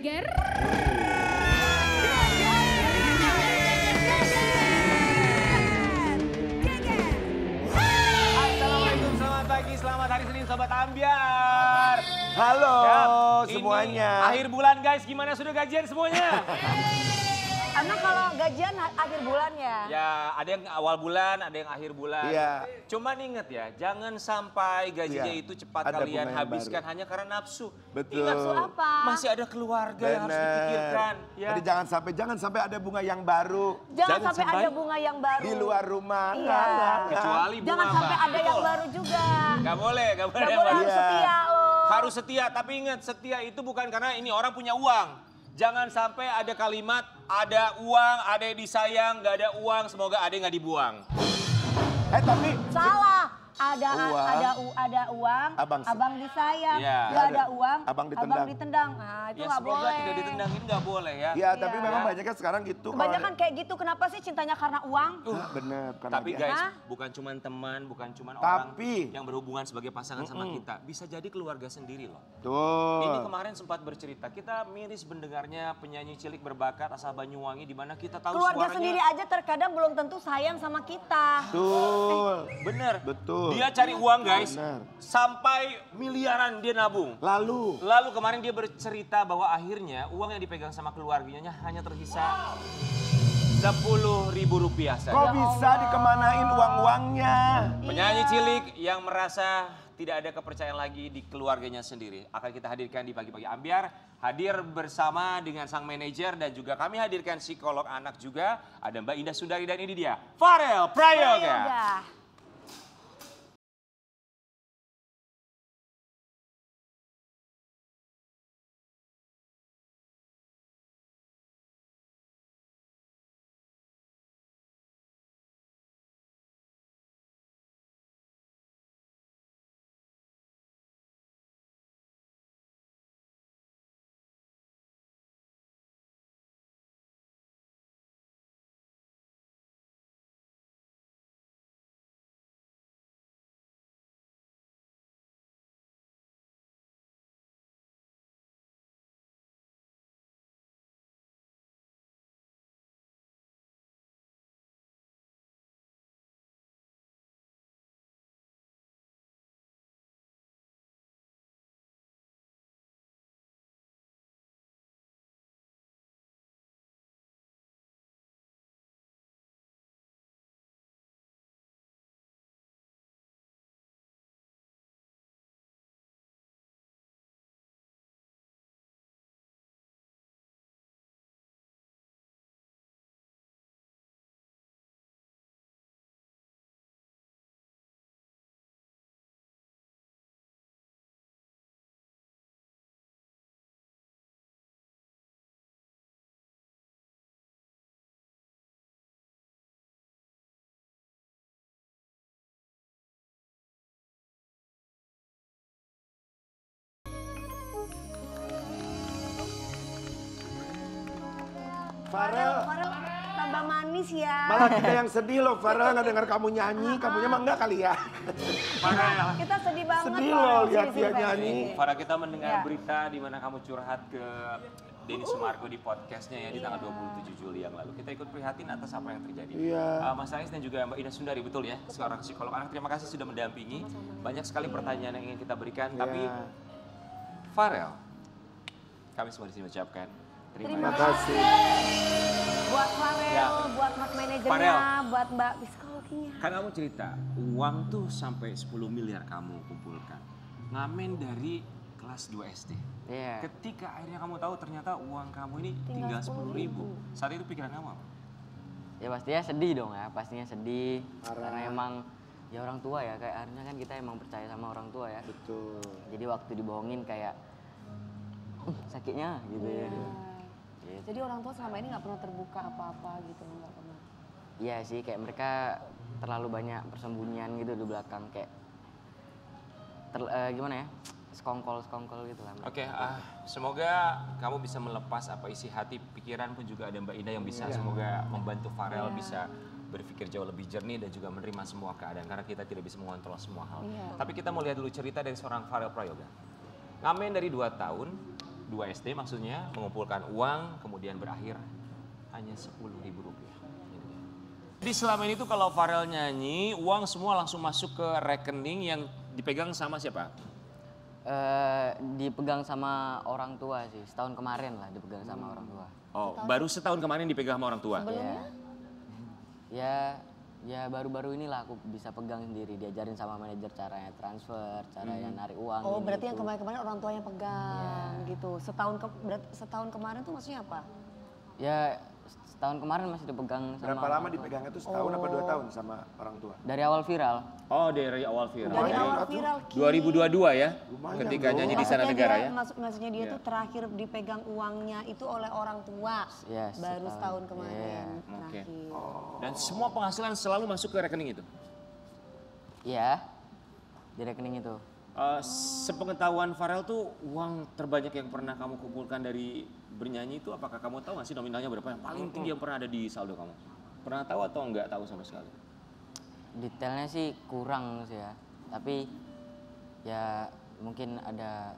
Geger. Assalamualaikum, selamat pagi, selamat hari Senin Sobat Ambiar. Halo Ini semuanya. akhir bulan guys, gimana sudah gajian semuanya? Emang kalau gajian akhir bulan ya? Ya, ada yang awal bulan, ada yang akhir bulan. Iya. Cuman inget ya, jangan sampai gajinya Iya. itu cepat Ada kalian bunga yang habiskan baru. hanya karena nafsu. Betul. Nafsu apa? Masih ada keluarga yang harus dipikirkan. Ya. Jadi jangan sampai ada bunga yang baru Jangan Jangan sampai sampai ada bunga yang baru. di luar rumah. Iya. Enggak. Kecuali bunga Jangan sampai Mbak. ada yang baru juga. Gak boleh, gak boleh. Gak yang boleh baru. harus Iya. setia loh. Harus setia, tapi ingat setia itu bukan karena ini orang punya uang. Jangan sampai ada kalimat, ada uang, ada yang disayang, gak ada uang, semoga ada yang gak dibuang. Tapi Salah. Ada Uang. ada uang, Abang disayang. Iya. Gak ada uang, Abang ditendang. ditendang. Nah itu Ya nggak semoga boleh. tidak ditendangin gak boleh ya. ya tapi Iya. memang banyaknya sekarang gitu. Kebanyakan kayak gitu, kenapa sih cintanya karena uang? Bener. Karena Tapi dia- guys, Hah? bukan cuma teman, bukan cuma orang Tapi- yang berhubungan sebagai pasangan sama kita. Bisa jadi keluarga sendiri loh. Tuh. Ini kemarin sempat bercerita, kita miris mendengarnya penyanyi cilik berbakat asal Banyuwangi di mana kita tahu Keluarga suaranya. sendiri aja terkadang belum tentu sayang sama kita. Betul. Bener. Betul. Dia cari uang guys, Bener. sampai miliaran dia nabung. Lalu. Lalu kemarin dia bercerita bahwa akhirnya uang yang dipegang sama keluarganya hanya tersisa 10.000 rupiah saja. Kok bisa dikemanain uang-uangnya? Penyanyi cilik yang merasa tidak ada kepercayaan lagi di keluarganya sendiri. Akan kita hadirkan di Pagi-Pagi Ambiar. Hadir bersama dengan sang manajer dan juga kami hadirkan psikolog anak juga. Ada Mbak Indah Sundari dan ini dia, Farel Prayoga. Farel. Farel tambah manis ya. Malah kita yang sedih loh, Farel nggak dengar kamu nyanyi. Kamunya mah enggak kali ya? Kita sedih banget. Sedih Farel. loh lihat Sini, dia sini, nyanyi. sini. Farah, kita mendengar Ya. berita di mana kamu curhat ke Denny Sumargo di podcastnya ya di tanggal 27 Juli yang lalu. Kita ikut prihatin atas apa yang terjadi. Iya. Mas Ais dan juga Mbak Indah Sundari, betul ya, seorang psikolog anak. Terima kasih sudah mendampingi. Banyak sekali pertanyaan yang ingin kita berikan, tapi Iya. Farel, kami semua di sini mengucapkan terima Terima kasih. Makasih. Buat Farel, Ya. buat mas manajernya, Farel. buat mbak psikologinya. Kan kamu cerita, uang tuh sampai 10 miliar kamu kumpulkan. Ngamen dari kelas 2 SD. Iya. Ketika akhirnya kamu tahu ternyata uang kamu ini tinggal 10.000. Saat itu pikiran kamu apa? Ya pastinya sedih dong ya, pastinya sedih. Parah. Karena emang ya orang tua ya, kayak harusnya kan kita emang percaya sama orang tua ya. Betul. Jadi waktu dibohongin kayak sakitnya gitu ya. Gitu. Jadi orang tua selama ini nggak pernah terbuka apa-apa gitu, nggak pernah. Iya sih, kayak mereka terlalu banyak persembunyian gitu di belakang kayak gimana ya? Sekongkol gitu lah. Oke, semoga kamu bisa melepas apa isi hati, pikiran pun juga ada Mbak Indah yang bisa semoga membantu Farel bisa berpikir jauh lebih jernih dan juga menerima semua keadaan karena kita tidak bisa mengontrol semua hal. Iya. Tapi kita mau lihat dulu cerita dari seorang Farel Prayoga. Ngamen dari 2 tahun 2 SD maksudnya, mengumpulkan uang, kemudian berakhir hanya Rp10.000. Jadi selama ini tuh kalau Farel nyanyi, uang semua langsung masuk ke rekening yang dipegang sama siapa? Dipegang sama orang tua sih, setahun kemarin lah dipegang sama orang tua. Oh, baru setahun kemarin dipegang sama orang tua? Ya, ya baru-baru inilah aku bisa pegang sendiri, diajarin sama manajer caranya transfer, caranya narik uang. Oh, ini, berarti itu. yang kemarin-kemarin orang tua yang pegang gitu. Setahun kemarin tuh maksudnya apa? Ya setahun kemarin masih dipegang sama Berapa lama dipegangnya tuh, setahun apa 2 tahun sama orang tua? dari awal viral. Oh, dari awal viral. Dari Lumayan, awal Ratu. viral. 2022 ya, Lumayan ketika dong. nyanyi di Sana Negara ya. Maksudnya dia tuh terakhir dipegang uangnya itu oleh orang tua. Ya, Baru setahun kemarin Iya. Oke. terakhir. Dan semua penghasilan selalu masuk ke rekening itu? Iya, di rekening itu. Sepengetahuan Farel tuh uang terbanyak yang pernah kamu kumpulkan dari bernyanyi itu apakah kamu tahu nggak sih nominalnya berapa yang paling tinggi yang pernah ada di saldo kamu? Pernah tahu atau nggak tahu sama sekali? Detailnya sih kurang sih ya, tapi ya mungkin ada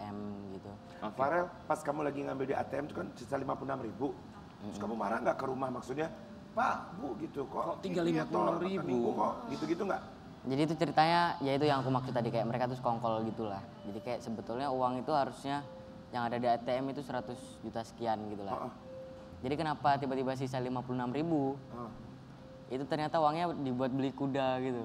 M gitu. Oke. Farel, pas kamu lagi ngambil di ATM itu kan sisa 56.000. Terus kamu marah nggak ke rumah, maksudnya, Pak, Bu gitu kok tinggal ini ya, toh, 56.000? rekeningku kok gitu-gitu nggak? Jadi itu ceritanya, ya itu yang aku maksud tadi, kayak mereka tuh sekongkol gitulah. Jadi kayak sebetulnya uang itu harusnya yang ada di ATM itu 100 juta sekian gitu lah. Jadi kenapa tiba-tiba sisa 56.000? Itu ternyata uangnya dibuat beli kuda gitu.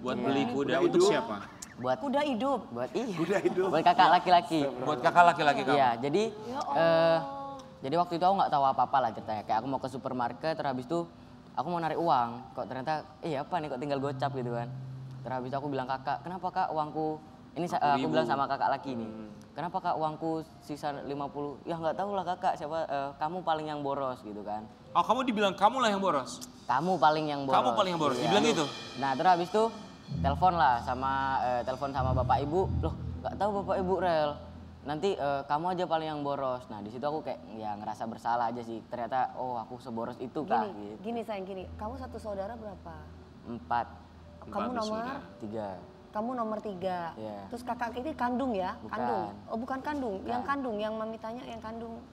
Buat beli kuda Kuda untuk hidup. siapa? Buat Kuda hidup. Udah hidup. buat kakak laki-laki. Buat kakak laki-laki kamu? Iya, jadi waktu itu aku nggak tahu apa-apa lah ceritanya. Kayak aku mau ke supermarket, terus habis itu aku mau narik uang. Kok ternyata, apa nih kok tinggal gocap gitu kan. Terus habis itu aku bilang kakak, kenapa kak uangku, ini aku bilang sama kakak laki nih. Kenapa kak uangku sisa 50? Ya nggak tahu lah kakak, siapa kamu paling yang boros gitu kan. Oh, kamu dibilang kamu lah yang boros? Kamu paling yang boros. Kamu paling yang boros, Iya. dibilang gitu? Nah terus habis itu telepon sama bapak ibu. Loh nggak tahu bapak ibu Rel. Nanti kamu aja paling yang boros. Nah di situ aku kayak ya ngerasa bersalah aja sih. Ternyata aku seboros itu kak. Gitu. Gini sayang, gini. Kamu satu saudara berapa? 4, Kamu nomor? 3. Kamu nomor 3. Iya. Terus kakak ini kandung ya? Bukan. Kandung. Oh bukan kandung, yang kandung, yang mami tanya yang kandung.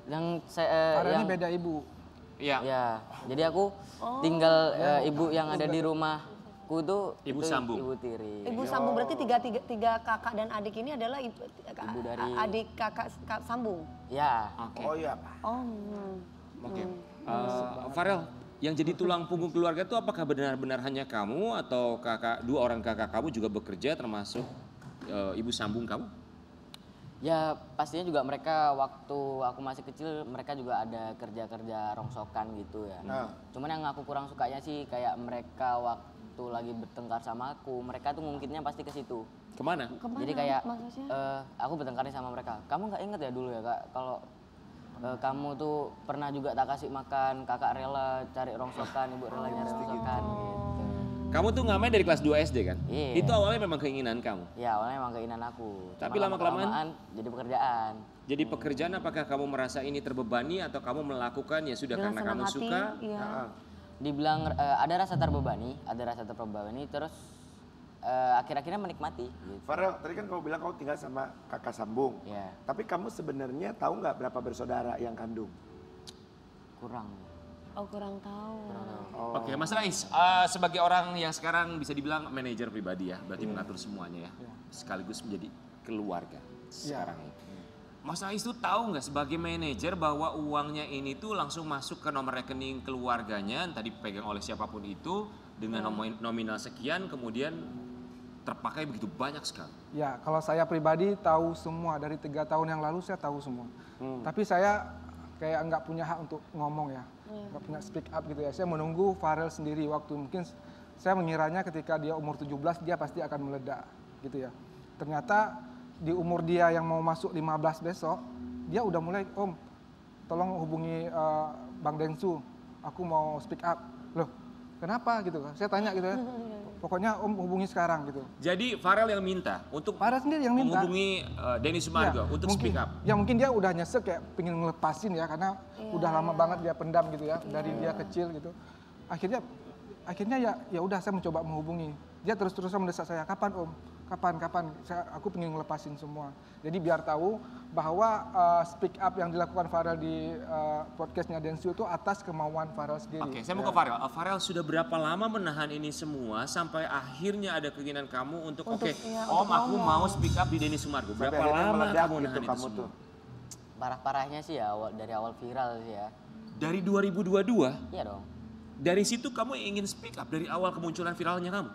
Yang saya Karena yang ini beda ibu. Iya. ya. Jadi aku tinggal ibu yang ada di rumahku tuh Ibu itu sambung. Ibu tiri. Ibu sambung berarti tiga kakak dan adik ini adalah Ibu dari- adik kakak sambung. Ya. Oke. Oh iya, Pak. Oh. Oke. Farel, yang jadi tulang punggung keluarga itu apakah benar-benar hanya kamu atau dua orang kakak kamu juga bekerja termasuk ibu sambung kamu? Ya pastinya juga mereka waktu aku masih kecil mereka juga ada kerja-kerja rongsokan gitu ya. Cuman yang aku kurang sukanya sih kayak mereka waktu lagi bertengkar sama aku, mereka tuh mungkinnya pasti ke situ. Kemana? Jadi kayak aku bertengkarnya sama mereka. Kamu nggak inget ya dulu ya kak kalau kamu tuh pernah juga tak kasih makan, kakak rela cari rongsokan, ibu rela nyari rongsokan gitu. Kamu tuh ngamen dari kelas 2 SD kan? Iya. Itu awalnya memang keinginan kamu. Ya awalnya emang keinginan aku. Tapi Cuma lama-kelamaan jadi pekerjaan. Jadi pekerjaan apakah kamu merasa ini terbebani atau kamu melakukan ya sudah Dengan karena senang kamu hati, suka? iya. Dibilang ada rasa terbebani, terus akhir-akhirnya menikmati. Gitu. Farel, tadi kan kamu bilang kamu tinggal sama kakak sambung. Ya Tapi kamu sebenarnya tahu nggak berapa bersaudara yang kandung? kurang. Oh kurang tahu. Oke, Mas Rais, sebagai orang yang sekarang bisa dibilang manajer pribadi ya, berarti mengatur semuanya ya, sekaligus menjadi keluarga sekarang ini. Mas Rais tuh tahu nggak sebagai manajer bahwa uangnya ini tuh langsung masuk ke nomor rekening keluarganya, entah dipegang oleh siapapun itu dengan nominal sekian, kemudian terpakai begitu banyak sekali. Ya, kalau saya pribadi tahu semua dari 3 tahun yang lalu saya tahu semua. Tapi saya kayak nggak punya hak untuk ngomong ya, nggak punya speak up gitu ya. Saya menunggu Farel sendiri waktu mungkin saya mengiranya ketika dia umur 17 dia pasti akan meledak gitu ya. Ternyata di umur dia yang mau masuk 15 besok dia udah mulai, Om tolong hubungi Bang Dengsu, aku mau speak up. Loh kenapa gitu kan? Saya tanya gitu ya. Pokoknya Om hubungi sekarang gitu. Jadi Farel yang minta untuk Farel sendiri yang minta. menghubungi Denny Sumargo untuk mungkin, speak up. Ya mungkin dia udah nyesek kayak pengen ngelepasin ya karena udah lama banget dia pendam gitu ya dari dia kecil gitu. Akhirnya ya udah saya mencoba menghubungi. Dia terus-terusan mendesak saya, kapan Om? kapan aku pengen ngelepasin semua. Jadi biar tahu bahwa speak up yang dilakukan Farel di podcastnya Densio itu atas kemauan Farel sendiri. Oke, saya mau ke Farel. Farel sudah berapa lama menahan ini semua sampai akhirnya ada keinginan kamu untuk oke, Om aku mau speak up di Denny Sumargo. Berapa lama kamu nahan itu semua? Parah-parahnya sih ya dari awal viral sih ya. Dari 2022? Iya dong. Dari situ kamu ingin speak up dari awal kemunculan viralnya kamu?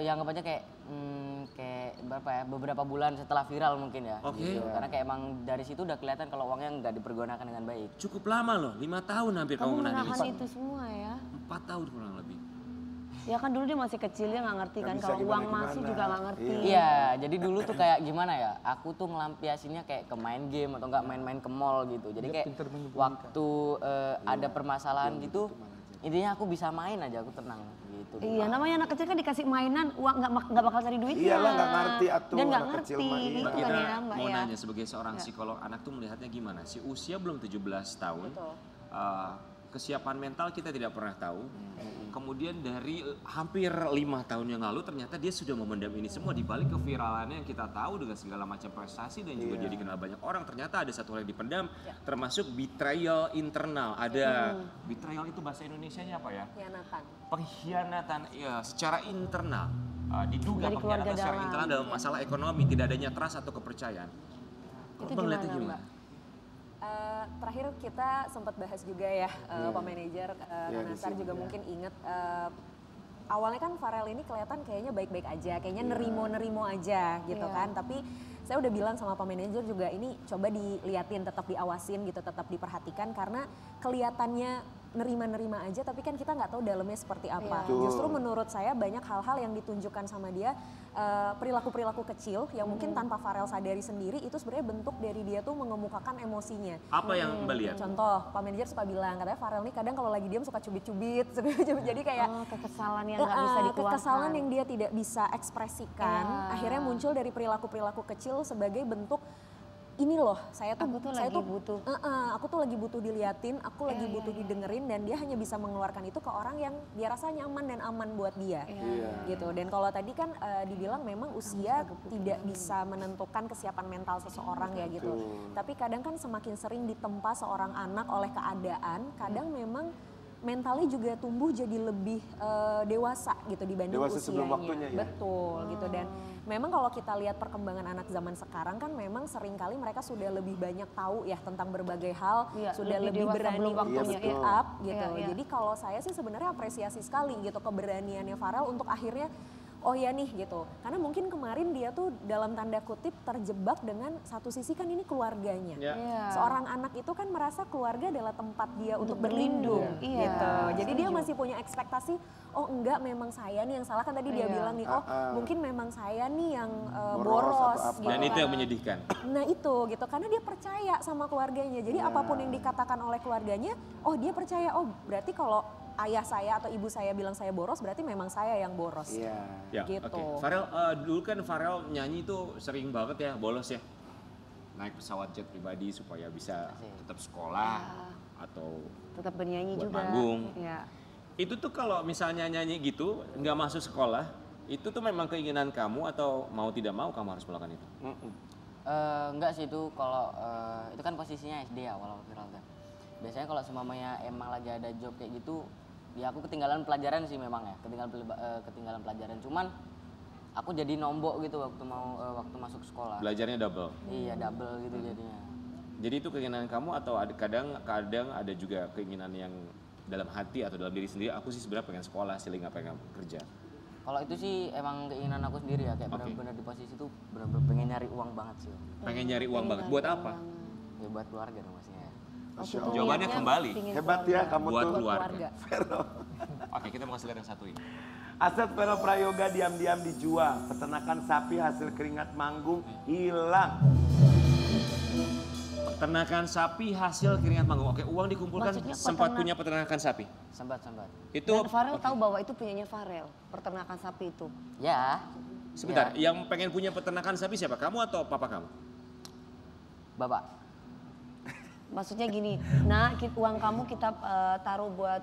Yang aja kayak berapa ya, beberapa bulan setelah viral mungkin ya. Oke. Gitu. Karena kayak emang dari situ udah kelihatan kalau uangnya nggak dipergunakan dengan baik. Cukup lama loh, 5 tahun hampir kamu menahan menahan ini. itu semua ya. 4 tahun kurang lebih. Ya kan dulu dia masih kecil, dia nggak ngerti kan. bisa Kalau uang gimana-gimana. masuk juga nggak ngerti. Iya, jadi dulu tuh kayak gimana ya, aku tuh ngelampiasinnya kayak ke main game atau enggak main-main ke mall gitu. Jadi Dia kayak pinter menyembunyikan. waktu ada permasalahan gitu, intinya aku bisa main aja, aku tenang gitu. Iya, namanya anak kecil kan dikasih mainan, uang nggak bakal cari duitnya. Iyalah, nggak ngerti atuh, Dan nggak anak kecil ngerti mah, iya. gitu Mbak kan Ira ya Mbak mau ya. nanya sebagai seorang psikolog anak tuh melihatnya gimana? Si usia belum 17 tahun, Betul. kesiapan mental kita tidak pernah tahu. Kemudian dari hampir 5 tahun yang lalu ternyata dia sudah memendam ini semua di balik keviralannya yang kita tahu dengan segala macam prestasi dan juga dia dikenal banyak orang. Ternyata ada satu hal yang dipendam, termasuk betrayal internal. Ada betrayal itu bahasa Indonesianya apa ya? Khianatan. Pengkhianatan ya, secara internal. Diduga Dari keluarga pengkhianatan secara dalam. internal dalam masalah ekonomi, tidak adanya trust atau kepercayaan. Itu Abang lihatnya gimana, gimana? Terakhir kita sempat bahas juga ya, Pak Manajer, Kang Nasar juga mungkin inget. Awalnya kan Farel ini kelihatan kayaknya baik-baik aja, kayaknya nerimo-nerimo aja gitu kan. Tapi saya udah bilang sama Pak Manajer juga ini coba diliatin, tetap diawasin gitu, tetap diperhatikan karena kelihatannya nerima-nerima aja tapi kan kita nggak tahu dalamnya seperti apa. Justru menurut saya banyak hal-hal yang ditunjukkan sama dia, perilaku-perilaku kecil yang mungkin tanpa Farel sadari sendiri itu sebenarnya bentuk dari dia tuh mengemukakan emosinya. Apa yang Mbak lihat? Contoh, Pak Manajer suka bilang, katanya Farel nih kadang kalau lagi diam suka cubit-cubit, jadi kayak kekesalan yang nggak bisa dikeluarkan. kekesalan yang dia tidak bisa ekspresikan, akhirnya muncul dari perilaku-perilaku kecil sebagai bentuk ini loh, saya tuh butuh. aku tuh lagi butuh diliatin, aku lagi butuh didengerin dan dia hanya bisa mengeluarkan itu ke orang yang dia rasa nyaman dan aman buat dia. Gitu. Dan kalau tadi kan dibilang memang usia tidak bisa menentukan kesiapan mental seseorang ya gitu. Tapi kadang kan semakin sering ditempa seorang anak oleh keadaan, kadang memang mentalnya juga tumbuh jadi lebih dewasa gitu dibanding Dewasa usianya. sebelum waktunya ya? Betul gitu, dan memang kalau kita lihat perkembangan anak zaman sekarang kan memang seringkali mereka sudah lebih banyak tahu ya tentang berbagai hal, sudah lebih dewasa berani belum untuk waktunya. speak up gitu. Iya. Jadi kalau saya sih sebenarnya apresiasi sekali gitu keberaniannya Farel untuk akhirnya oh ya nih gitu. Karena mungkin kemarin dia tuh dalam tanda kutip terjebak dengan satu sisi kan ini keluarganya. Seorang anak itu kan merasa keluarga adalah tempat dia untuk berlindung gitu. Jadi dia masih punya ekspektasi, oh enggak memang saya nih yang salah, kan tadi dia bilang nih, oh mungkin memang saya nih yang boros gitu. Dan itu kan. yang menyedihkan. Nah itu gitu, karena dia percaya sama keluarganya. Jadi apapun yang dikatakan oleh keluarganya, oh dia percaya, oh berarti kalau ayah saya atau ibu saya bilang saya boros, berarti memang saya yang boros. Ya, Gitu. oke. Farel, dulu kan Farel nyanyi tuh sering banget ya bolos ya. Naik pesawat jet pribadi supaya bisa tetap sekolah atau Tetap bernyanyi buat juga. manggung. Iya. Itu tuh kalau misalnya nyanyi gitu nggak masuk sekolah, itu tuh memang keinginan kamu atau mau tidak mau kamu harus melakukan itu? Enggak sih itu kalau itu kan posisinya SD awal-awal viral kan. Biasanya kalau semuanya emang lagi ada job kayak gitu, ya aku ketinggalan pelajaran sih memang ya, ketinggalan pelajaran. Cuman aku jadi nombok gitu waktu masuk sekolah. Belajarnya double. Iya double gitu jadinya. Jadi itu keinginan kamu atau ada kadang ada juga keinginan yang dalam hati atau dalam diri sendiri, aku sih sebenarnya pengen sekolah, sih nggak pengen kerja. Kalau itu sih emang keinginan aku sendiri ya, kayak benar-benar di posisi itu benar-benar pengen nyari uang banget sih. Pengen nyari uang banget. Buat apa? Ya buat keluarga dong maksudnya. Jawabannya kembali. Hebat ya kamu Buat tuh. keluarga. Oke, kita mau kasih lihat yang satu ini. Aset Vero Prayoga diam-diam dijual. Peternakan sapi hasil keringat manggung hilang. Peternakan sapi hasil keringat manggung. Oke, uang dikumpulkan Maksudnya sempat punya peternakan sapi. Sempat. Itu Dan Farel tahu bahwa itu punyanya Farel, peternakan sapi itu. Ya. sebentar, yang pengen punya peternakan sapi siapa? Kamu atau papa kamu? Bapak. Maksudnya gini, nah uang kamu kita taruh buat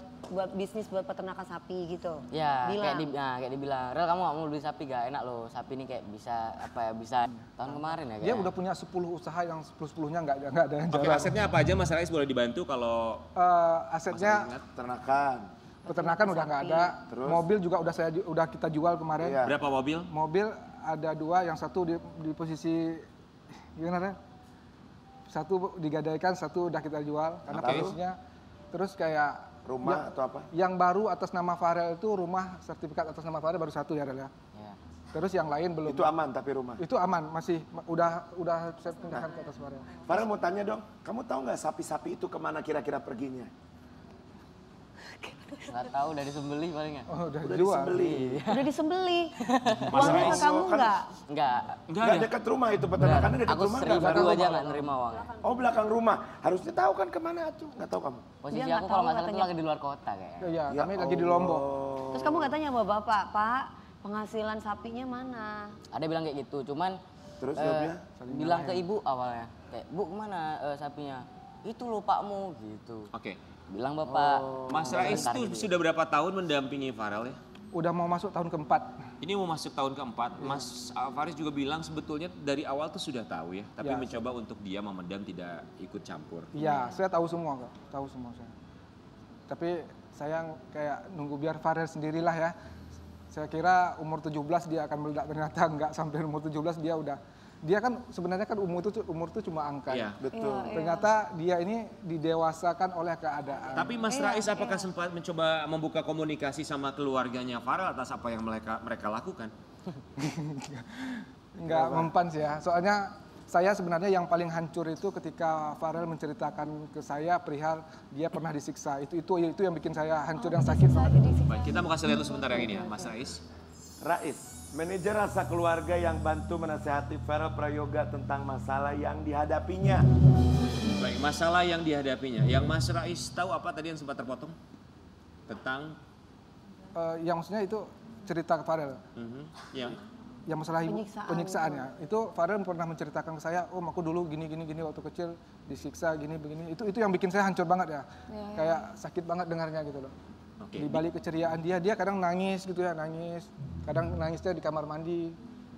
bisnis buat peternakan sapi gitu. Ya, Bilang. kayak dibilang, Rel kamu gak mau beli sapi gak? Enak loh, sapi ini kayak bisa bisa tahun kemarin ya Dia kayaknya. udah punya 10 usaha yang 10-10-nya nggak ada yang Oke, jalan. asetnya apa aja Mas Rais boleh dibantu kalau Asetnya Ternakan. peternakan udah nggak ada. Terus? Mobil juga udah kita jual kemarin. Iya. berapa mobil? Mobil ada 2, yang satu di posisi gimana Ren? Satu digadaikan, satu udah kita jual karena Oke. posisinya. Terus kayak Rumah atau apa? yang baru atas nama Farel itu rumah sertifikat atas nama Farel baru 1 ya Rel ya. Ya. Terus yang lain belum. Itu aman tapi rumah. Itu aman, masih udah saya pindahkan ke atas Farel. Farel mau tanya dong, kamu tahu nggak sapi-sapi itu kemana kira-kira perginya? Nggak tahu udah disembelih palingnya. Oh, udah Udah dijual. disembelih. Udah disembeli. Mas Uangnya ke Rais. kamu Kan- enggak? Enggak. Nggak dekat rumah itu peternakannya dekat Aku rumah nggak? 1000 Farel? aja nggak nerima uangnya. Oh belakang rumah, harusnya tahu kan kemana tuh? Nggak tahu kamu? Posisi Dia aku nggak kalau tahu nggak salah itu katanya. lagi di luar kota kayaknya. Iya, Ya kami lagi di Lombok. Allah. Terus kamu nggak tanya sama bapak, Pak, penghasilan sapinya mana? Ada bilang kayak gitu, cuman Terus eh, jawabnya? bilang ke ibu awalnya, kayak Bu kemana sapinya? Itu loh pakmu gitu. Oke. Bilang bapak. Mas Rais Bentar tuh gitu. sudah berapa tahun mendampingi Farel ya? Udah mau masuk tahun keempat. Ini mau masuk tahun keempat. Mas Faris juga bilang sebetulnya dari awal tuh sudah tahu ya, tapi Ya. mencoba untuk dia memendam tidak ikut campur. Iya, saya tahu semua kok. Tahu semua saya. Tapi saya kayak nunggu biar Farel sendirilah ya. Saya kira umur 17 dia akan meledak, ternyata enggak sampai umur 17 dia udah. Dia kan sebenarnya kan umur tuh cuma angka. Iya. Betul. Ternyata dia ini didewasakan oleh keadaan. Tapi Mas Rais apakah sempat mencoba membuka komunikasi sama keluarganya Farel atas apa yang mereka lakukan? Enggak mempan sih ya. Soalnya saya sebenarnya yang paling hancur itu ketika Farel menceritakan ke saya perihal dia pernah disiksa. Itu yang bikin saya hancur, yang sakit banget. Baik, kita mau kasih lihat dulu sebentar yang ini ya, Mas Rais. Rais, manajer rasa keluarga yang bantu menasehati Farel Prayoga tentang masalah yang dihadapinya. Baik, masalah yang dihadapinya. Yang Mas Rais tahu apa tadi yang sempat terpotong? Tentang Yang maksudnya itu cerita ke Farel. yang Yang masalah Penyiksaan. penyiksaannya. Itu Farel pernah menceritakan ke saya, "Om, aku dulu gini waktu kecil disiksa gini begini." Itu yang bikin saya hancur banget ya. Kayak sakit banget dengarnya gitu loh. Oke. Di balik keceriaan dia kadang nangis gitu ya, nangis. Kadang nangisnya di kamar mandi.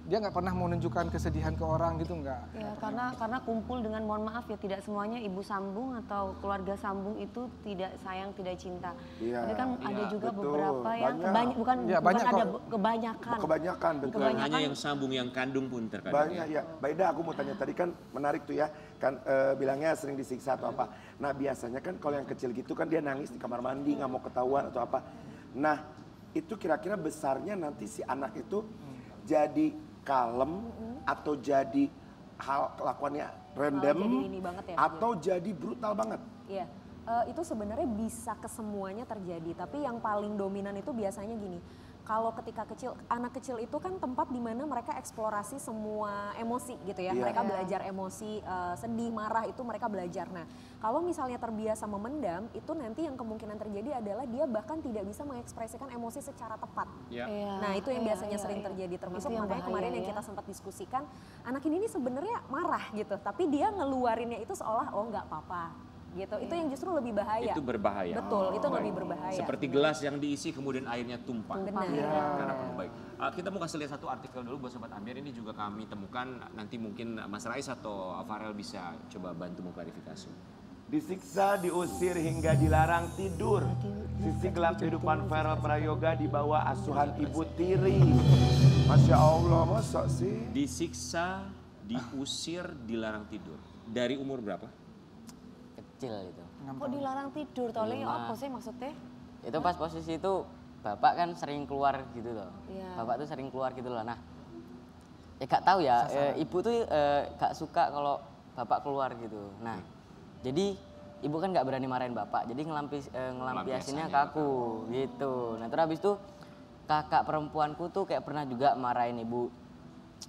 Dia nggak pernah mau menunjukkan kesedihan ke orang gitu, nggak. Ya, karena kumpul dengan, mohon maaf ya, tidak semuanya ibu sambung atau keluarga sambung itu tidak sayang, tidak cinta. Iya, Tapi kan ada juga betul. beberapa yang Banyak. bukan Ya, bukan banyak ada kok. kebanyakan. Kebanyakan, betul. bukan hanya yang sambung, yang kandung pun terkadang. Banyak ya. Baida, aku mau tanya tadi kan menarik tuh ya. Kan bilangnya sering disiksa atau apa. Nah biasanya kan kalau yang kecil gitu kan dia nangis di kamar mandi, nggak mau ketahuan atau apa. Nah itu kira-kira besarnya nanti si anak itu jadi kalem atau jadi hal kelakuannya random jadi ini banget ya, atau jadi brutal banget. Iya, itu sebenarnya bisa kesemuanya terjadi. Tapi yang paling dominan itu biasanya gini. Kalau ketika kecil, anak kecil itu kan tempat di mana mereka eksplorasi semua emosi gitu ya. Iya. Mereka belajar emosi, sedih, marah itu mereka belajar. Nah, kalau misalnya terbiasa memendam, itu nanti yang kemungkinan terjadi adalah dia bahkan tidak bisa mengekspresikan emosi secara tepat. Ya. Iya, Nah itu yang iya, biasanya iya, sering iya. terjadi, termasuk Itu yang makanya bahaya kemarin yang ya. kita sempat diskusikan, anak ini sebenarnya marah gitu, tapi dia ngeluarinnya itu seolah oh nggak apa-apa gitu. Itu yang justru lebih bahaya. Itu berbahaya. Betul, itu lebih berbahaya. Seperti gelas yang diisi kemudian airnya tumpah. Benar. Karena penuh baik. Kita mau kasih lihat satu artikel dulu buat Sobat Ambiar. Ini juga kami temukan, nanti mungkin Mas Rais atau Farel bisa coba bantu mengklarifikasi. Disiksa, diusir hingga dilarang tidur. Sisi gelap kehidupan Farel Prayoga di bawah asuhan Ibu Tiri. Masya Allah, masa sih? Disiksa, diusir, dilarang tidur. Dari umur berapa? Kecil gitu. Kok dilarang tidur? Tolong apa sih maksudnya? Itu pas posisi itu bapak kan sering keluar gitu loh. Iya. Bapak tuh sering keluar gitu loh. Nah, ya gak tahu ya, ibu tuh gak suka kalau bapak keluar gitu. Nah, jadi ibu kan gak berani marahin bapak, jadi ngelampiasinnya ke aku gitu. Nah terus habis itu kakak perempuanku tuh kayak pernah juga marahin ibu.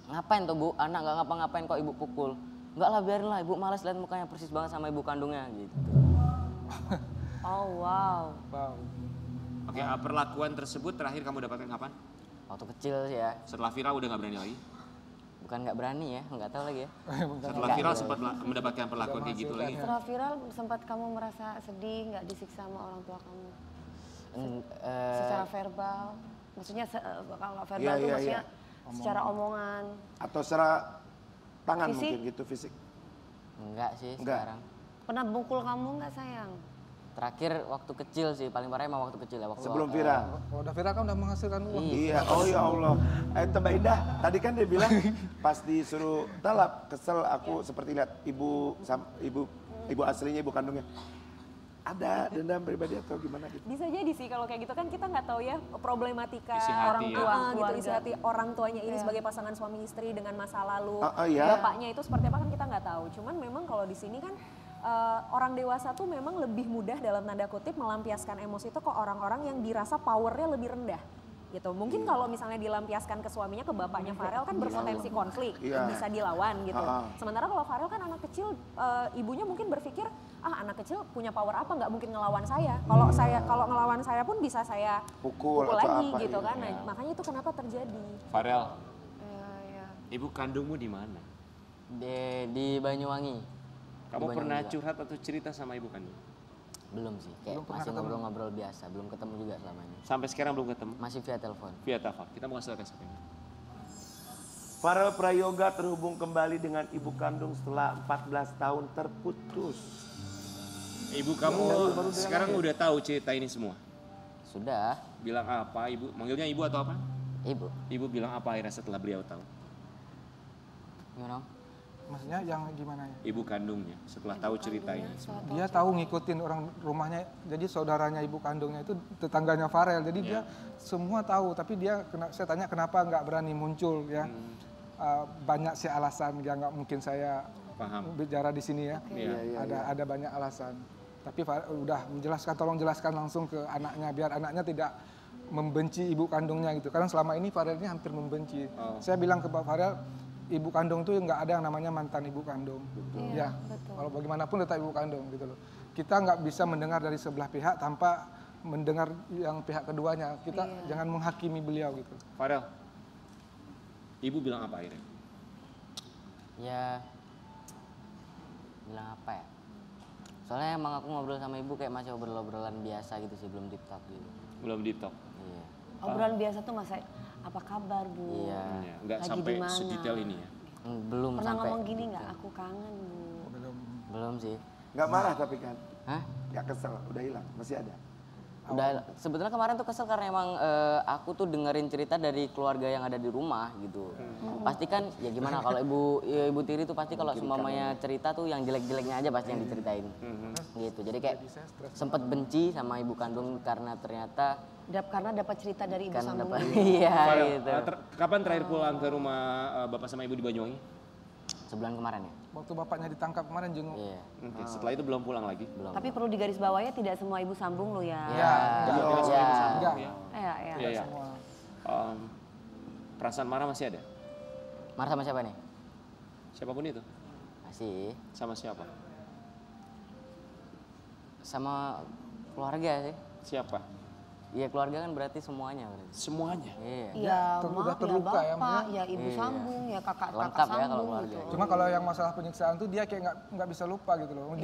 Ngapain tuh Bu, anak gak ngapa-ngapain kok ibu pukul. Enggak lah, biarin lah, ibu malas lihat mukanya persis banget sama ibu kandungnya gitu. Oh wow. Wow. Oke, perlakuan tersebut terakhir kamu dapatkan kapan? Waktu kecil sih ya. Setelah viral udah nggak berani lagi? Bukan nggak berani ya, nggak tahu lagi ya. Setelah viral sempat mendapatkan perlakuan kayak gitu lagi. Setelah viral sempat kamu merasa sedih nggak disiksa sama orang tua kamu? Secara verbal, maksudnya kalau nggak verbal Iya, tuh iya, maksudnya secara omongan. Atau secara tangan Fisik? mungkin gitu, fisik. Enggak sih Enggak. sekarang. Pernah bungkul kamu nggak sayang? Terakhir waktu kecil sih, paling parah emang waktu kecil ya. Waktu Sebelum viral. Kalau udah viral kan udah menghasilkan uang. Iya, oh ya Allah. Mbak Indah, tadi kan dia bilang pas disuruh talap, kesel aku seperti lihat ibu aslinya, ibu kandungnya. Ada dendam pribadi atau gimana gitu? Bisa jadi sih kalau kayak gitu kan kita nggak tahu ya problematika Isi hati orang ya. tua gitu, Keluarga. isi hati orang tuanya ini sebagai pasangan suami istri dengan masa lalu Iya. bapaknya itu seperti apa kan kita nggak tahu. Cuman memang kalau di sini kan orang dewasa tuh memang lebih mudah dalam tanda kutip melampiaskan emosi itu ke orang-orang yang dirasa powernya lebih rendah. Gitu. Mungkin kalau misalnya dilampiaskan ke suaminya, ke bapaknya Farel kan berpotensi konflik, Iya. bisa dilawan gitu. Ha-ha. Sementara kalau Farel kan anak kecil, ibunya mungkin berpikir, anak kecil punya power apa, nggak mungkin ngelawan saya. Kalau ngelawan saya pun bisa saya Pukul atau lagi apa, gitu iya. kan. Nah, makanya itu kenapa terjadi. Farel, Iya. ibu kandungmu di mana? di Banyuwangi. Kamu Di pernah Banyuwangi juga. curhat atau cerita sama ibu kandung? Belum sih, kayak Belum pernah masih ketemu. ngobrol-ngobrol biasa, belum ketemu juga selama ini. Sampai sekarang belum ketemu? Masih via telepon. Via telepon. Kita mau kasih siapa ini? Farel Prayoga terhubung kembali dengan ibu kandung setelah 14 tahun terputus. Ibu kamu sekarang udah tahu cerita ini semua? Sudah, Bilang apa ibu? Manggilnya ibu atau apa? ibu. Ibu bilang apa akhirnya setelah beliau tahu? Gimana? Om? Maksudnya yang gimana ya? Ibu kandungnya setelah tahu cerita ini. Dia tahu ngikutin orang rumahnya, jadi saudaranya ibu kandungnya itu tetangganya Farel, jadi dia semua tahu, tapi saya tanya kenapa nggak berani muncul ya. Banyak sih alasan, ya nggak mungkin saya Paham. bicara di sini ya. Iya. Ada banyak alasan. Tapi udah menjelaskan, tolong jelaskan langsung ke anaknya biar anaknya tidak membenci ibu kandungnya gitu. Karena selama ini Farel ini hampir membenci. Saya bilang ke Pak Farel, ibu kandung itu nggak ada yang namanya mantan ibu kandung. Ya, kalau bagaimanapun tetap ibu kandung gitu loh. Kita nggak bisa mendengar dari sebelah pihak tanpa mendengar yang pihak keduanya. Kita jangan menghakimi beliau gitu. Farel, ibu bilang apa akhirnya? Ya, bilang apa ya? Soalnya emang aku ngobrol sama ibu kayak masih obrol-obrolan biasa gitu sih, belum deep talk gitu. Belum di talk. Iya. Obrolan biasa tuh masa apa kabar Bu? Iya. Ya, nggak Lagi sampai di mana? sedetail ini ya. Belum Pernah sampai. ngomong gini nggak? Aku kangen Bu. Belum sih. Nggak marah tapi kan? Hah? Nggak kesel, udah hilang, masih ada. Udah, sebetulnya kemarin tuh kesel karena emang aku tuh dengerin cerita dari keluarga yang ada di rumah gitu. Pasti kan ya gimana kalau ibu tiri tuh pasti kalau semuanya cerita tuh yang jelek-jeleknya aja pasti yang diceritain. Gitu. Jadi kayak sempet benci sama ibu kandung karena ternyata Karena dapat cerita dari ibu kan sambung. dapat iya Farel, gitu. kapan terakhir pulang ke rumah bapak sama ibu di Banyuwangi? Sebulan kemarin ya? Waktu bapaknya ditangkap kemarin jenguk. Iya. Oke, setelah itu belum pulang lagi? Belum. Tapi perlu digarisbawahi tidak semua ibu sambung lo ya. Iya. Tidak semua ibu sambung Enggak. ya. Iya. Iya, iya. Perasaan marah masih ada? Marah sama siapa nih? Siapapun itu? Masih Sama siapa? sama keluarga sih. Siapa? Iya keluarga kan berarti semuanya berarti. Semuanya? Iya. Ya, Udah mak, ya terluka ya, bapak, Mak, ya ibu Iya. sambung, ya kakak Lengkap ya kalau sambung keluarga. gitu. Cuma kalau yang masalah penyiksaan tuh dia kayak nggak bisa lupa gitu loh.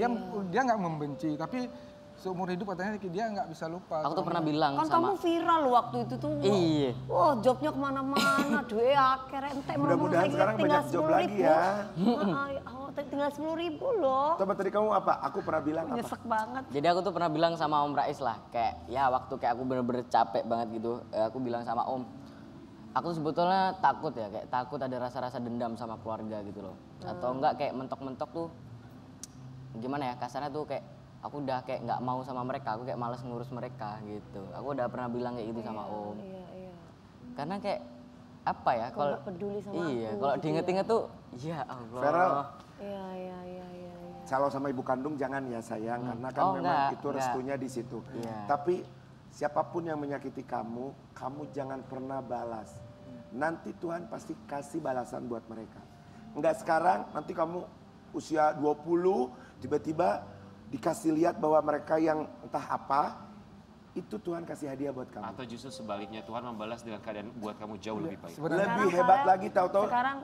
Dia nggak membenci, tapi seumur hidup katanya dia nggak bisa lupa. Aku tuh pernah bilang Kan kamu sama viral loh waktu itu tuh. Iya. Wah, jobnya kemana-mana, duit akhirnya ente Mudah-mudahan sekarang banyak job lagi ya. Tinggal 10.000 loh. Coba tadi kamu apa? Aku pernah bilang apa? Nyesek banget. Jadi aku tuh pernah bilang sama Om Rais lah, kayak ya waktu kayak aku bener-bener capek banget gitu, aku bilang sama Om, aku sebetulnya takut ya, kayak takut ada rasa-rasa dendam sama keluarga gitu loh. Atau enggak kayak mentok-mentok tuh, gimana ya, kasarnya tuh kayak aku udah kayak nggak mau sama mereka, aku kayak males ngurus mereka gitu. Aku udah pernah bilang kayak gitu sama Om. Iya. Karena kayak apa ya, kalau nggak peduli sama iya, aku kalau gitu diinget-inget tuh, ya Allah. Farel, Iya. kalau sama ibu kandung jangan ya sayang, karena kan Oh, memang enggak, itu enggak. restunya di situ. Iya. Tapi siapapun yang menyakiti kamu, kamu jangan pernah balas. Nanti Tuhan pasti kasih balasan buat mereka. Enggak sekarang, nanti kamu usia 20, tiba-tiba dikasih lihat bahwa mereka yang entah apa, itu Tuhan kasih hadiah buat kamu. Atau justru sebaliknya Tuhan membalas dengan keadaan buat kamu jauh lebih baik. Sebenarnya Lebih hebat lagi, tahu-tahu Sekarang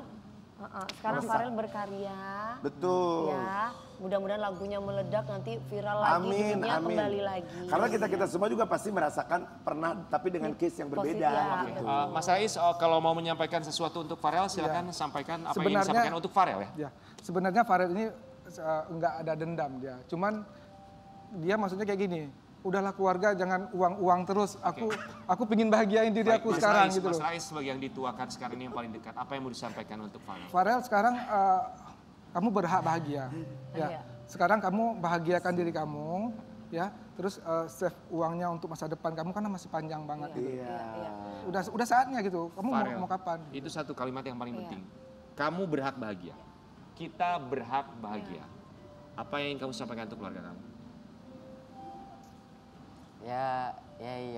Sekarang Farel berkarya. Betul. Ya, mudah-mudahan lagunya meledak nanti viral lagi, Amin, dunia amin. kembali lagi. Karena kita semua juga pasti merasakan pernah, tapi dengan case yang berbeda. Positif, ya. Mas Rais, kalau mau menyampaikan sesuatu untuk Farel, silakan sampaikan apa yang Sebenarnya- disampaikan untuk Farel ya. Ya, sebenarnya Farel ini nggak ada dendam dia. Cuman dia maksudnya kayak gini. Udahlah keluarga, jangan uang terus. Aku pingin bahagiain diri Baik, aku Mas sekarang Rais, gitu Mas loh. Rais sebagai yang dituakan sekarang ini yang paling dekat, apa yang mau disampaikan untuk Farel? Farel sekarang kamu berhak bahagia. Iya. Ya. Sekarang kamu bahagiakan diri kamu, ya. Terus save uangnya untuk masa depan kamu karena masih panjang banget gitu. Iya. Udah saatnya gitu. Kamu Farel, mau kapan? itu satu kalimat yang paling penting. Kamu berhak bahagia. Kita berhak bahagia. Apa yang ingin kamu sampaikan untuk keluarga kamu? Ya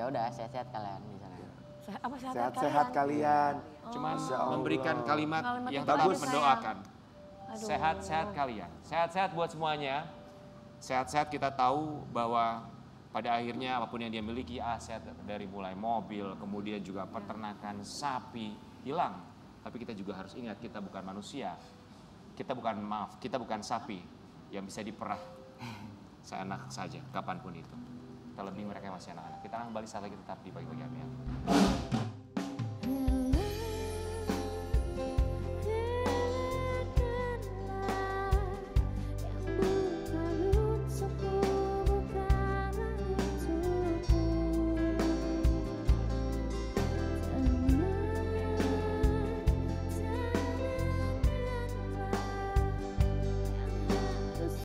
udah sehat-sehat kalian di sana. Apa Sehat-sehat kalian. Cuman Masya Allah. memberikan kalimat Kalimat yang itu tetap bagus. mendoakan. Aduh. Sehat-sehat kalian. Sehat-sehat buat semuanya. Sehat-sehat kita tahu bahwa pada akhirnya apapun yang dia miliki, aset dari mulai mobil, kemudian juga peternakan, sapi, hilang. Tapi kita juga harus ingat kita bukan manusia. Kita bukan sapi yang bisa diperah seenak saja, kapanpun itu. Terlebih mereka yang masih anak-anak. Kita akan kembali saat lagi tetap di Pagi-Pagi Ambiar.